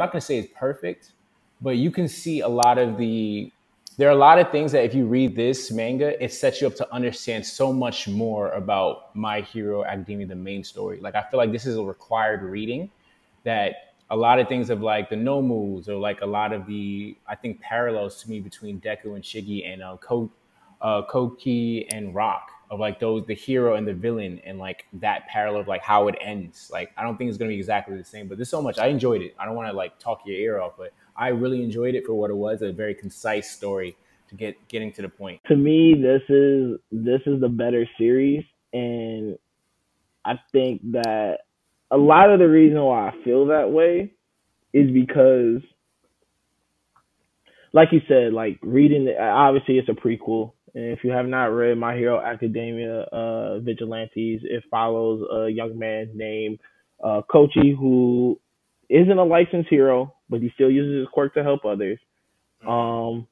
not going to say it's perfect, but you can see a lot of there are a lot of things that if you read this manga, it sets you up to understand so much more about My Hero Academia, the main story. Like, I feel like this is a required reading, that a lot of things of like the Nomus, or like a lot of the, I think, parallels to me between Deku and Shiggy, and Koki and Rock, of like those, the hero and the villain, and like that parallel of like how it ends. Like, I don't think it's gonna be exactly the same, but there's so much. I enjoyed it. I don't want to like talk your ear off, but I really enjoyed it for what it was, a very concise story to getting to the point. To me, this is the better series, and I think that a lot of the reason why I feel that way is because, like you said, like reading obviously it's a prequel. And if you have not read My Hero Academia Vigilantes, it follows a young man named Kochi, who isn't a licensed hero, but he still uses his quirk to help others. Um,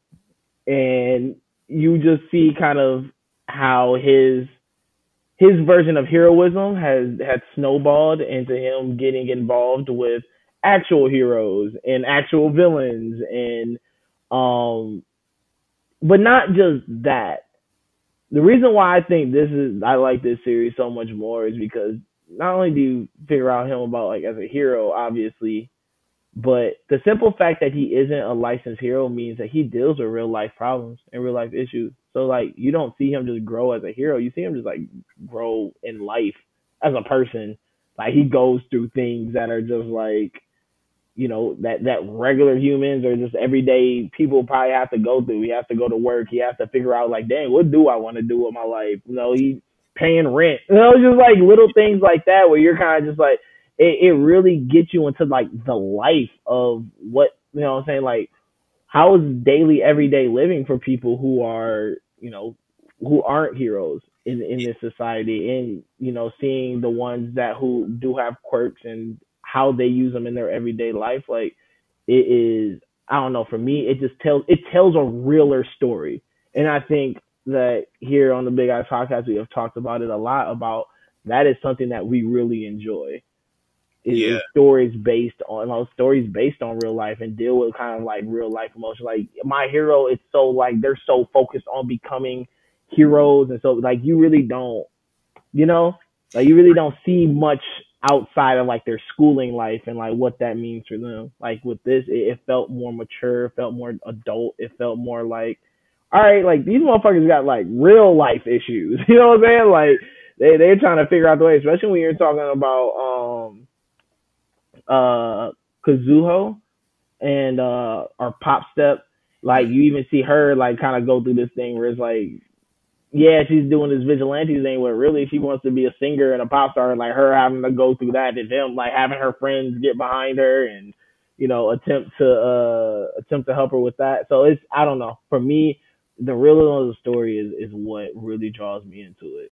and you just see kind of how his version of heroism has had snowballed into him getting involved with actual heroes and actual villains, and um but not just that. The reason why I like this series so much more is because not only do you figure out him about like as a hero, obviously, but the simple fact that he isn't a licensed hero means that he deals with real life problems and real life issues. So like you don't see him just grow as a hero. You see him just like grow in life as a person. Like he goes through things that are just like, that regular humans or just everyday people probably have to go through. He has to go to work. He has to figure out like, dang, what do I want to do with my life? He paying rent. Just like little things like that where you're kind of just like, it really gets you into like the life of what, what I'm saying? Like, how is daily, everyday living for people who are, who aren't heroes in this society, and, seeing the ones who do have quirks and how they use them in their everyday life. Like, it is, I don't know, for me, it tells a realer story. And I think that here on the Big Eyes podcast, we have talked about it a lot, about that is something that we really enjoy. Is stories based on real life and deal with kind of like real life emotion. Like My Hero, it's so like they're so focused on becoming heroes, and so like you really don't, like you really don't see much outside of like their schooling life and like what that means for them. Like with this, it felt more mature, it felt more adult, it felt more like, all right, like these motherfuckers got like real life issues. You know what I'm saying? Like they're trying to figure out the way, especially when you're talking about Kazuho and or Pop Step. Like you even see her like kind of go through this thing where it's like, yeah, she's doing this vigilante thing where really she wants to be a singer and a pop star, and like her having to go through that, and them like having her friends get behind her and attempt to help her with that. So it's, I don't know, for me the real of the story is what really draws me into it.